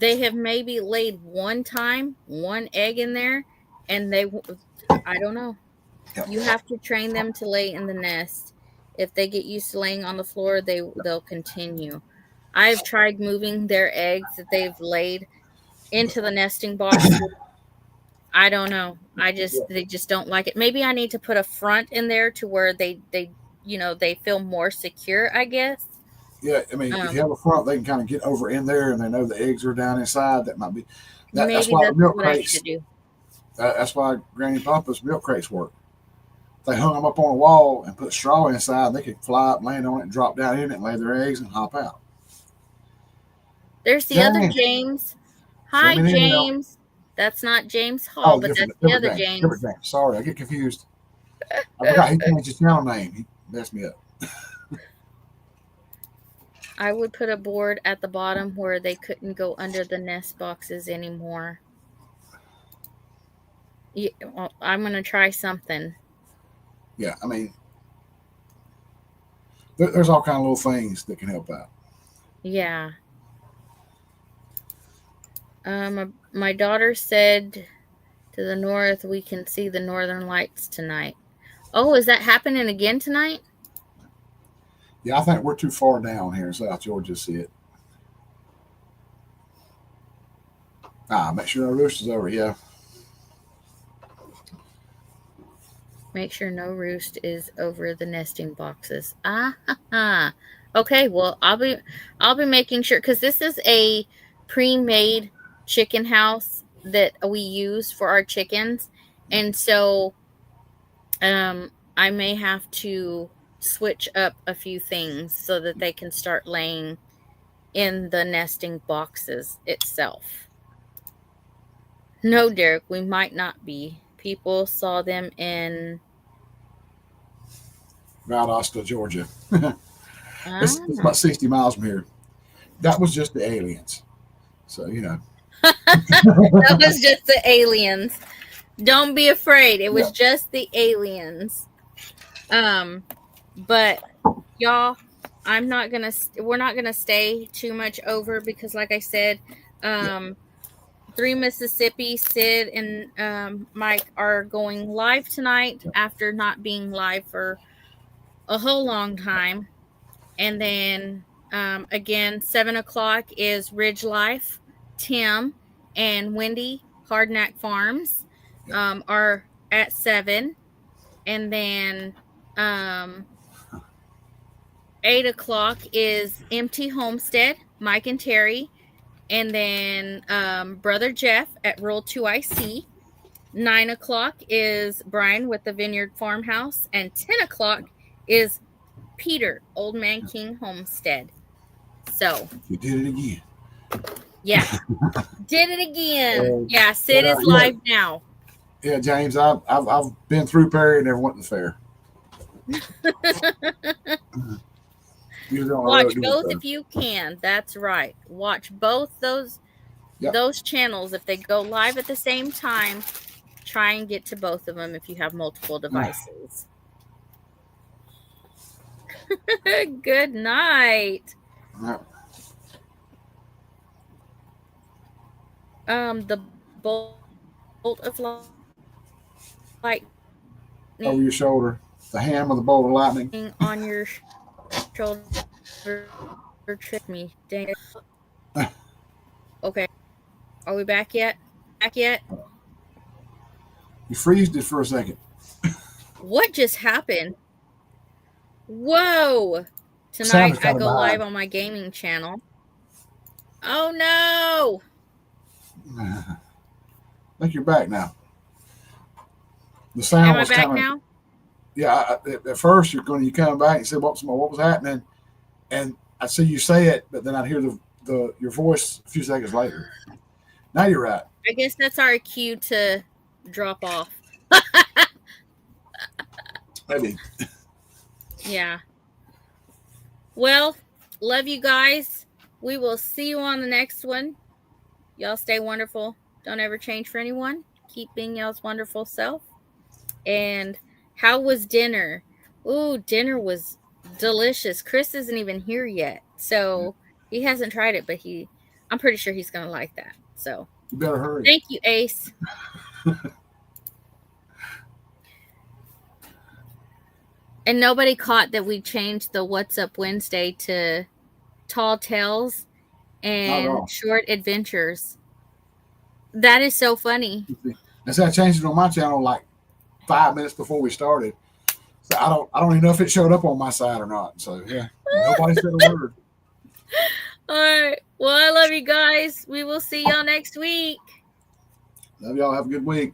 have maybe laid one time, one egg in there, and I don't know. Yep. You have to train them to lay in the nest. If they get used to laying on the floor, they'll continue. I've tried moving their eggs that they've laid into the nesting box. I don't know. They just don't like it. Maybe I need to put a front in there to where they they feel more secure, I guess. Yeah, I mean, if you have a front, they can kind of get over in there, and they know the eggs are down inside. That might be that's Maybe why the that's milk what I crates. should do. That's why Granny Papa's milk crates work. They hung them up on a wall and put straw inside, and they could fly up, land on it, and drop down in it, and lay their eggs and hop out. There's the other James, James. send Hi, me an email. James. That's not James Hall, Oh, but different, that's the different other James, different James. James. Sorry, I get confused. I forgot he changed his channel name. He messed me up. I would put a board at the bottom where they couldn't go under the nest boxes anymore. Yeah, well, I'm going to try something. Yeah, I mean, there's all kind of little things that can help out. Yeah. My daughter said to the north we can see the northern lights tonight. Oh, is that happening again tonight? Yeah, I think we're too far down here in South Georgia to see it. Make sure no rooster's over. Yeah. Make sure no roost is over the nesting boxes. Okay, well, I'll be making sure, because this is a pre-made chicken house that we use for our chickens, and so I may have to switch up a few things so that they can start laying in the nesting boxes itself. No, Derek, we might not be. People saw them in Valdosta, Georgia. Ah. It's about 60 miles from here. That was just the aliens. So, That was just the aliens. Don't be afraid. It was Yeah. just the aliens. But y'all, we're not gonna stay too much over, because like I said, Three Mississippi, Sid and Mike are going live tonight after not being live for a whole long time. And then again, 7 o'clock is Ridge Life. Tim and Wendy Hardnack Farms are at 7. And then 8 o'clock is Empty Homestead, Mike and Terry. And then Brother Jeff at Rural 2IC. 9 o'clock is Brian with the Vineyard Farmhouse. And 10 o'clock is Peter, Old Man King Homestead. So You did it again. yeah, did it again. Yeah, Sid is live now. Yeah, James, I've been through Perry and never went to the fair. Watch both if you can. That's right. Watch both those channels. If they go live at the same time, try and get to both of them if you have multiple devices. Good night. The bolt of light over your shoulder. The ham of the bolt of lightning on your shoulder tricked me. Dang it. Okay. Are we back yet? You freezed it for a second. What just happened? Whoa! Tonight I go live on my gaming channel. Oh no! I think you're back now. The sound Am I was back kinda, now? Yeah. At first, you come back and say what was happening, and I see you say it, but then I'd hear your voice a few seconds later. Now you're right. I guess that's our cue to drop off. Maybe. Yeah. Well, love you guys. We will see you on the next one. Y'all stay wonderful. Don't ever change for anyone. Keep being y'all's wonderful self. And how was dinner? Ooh, dinner was delicious. Chris isn't even here yet. Yeah. So he hasn't tried it, but I'm pretty sure he's going to like that. So You better hurry. thank you, Ace. And nobody caught that we changed the What's Up Wednesday to Tall Tales Not at and all. Short Adventures. That is so funny. And so I changed it on my channel like 5 minutes before we started. So I don't even know if it showed up on my side or not. So yeah, nobody said a word. All right. Well, I love you guys. We will see y'all next week. Love y'all. Have a good week.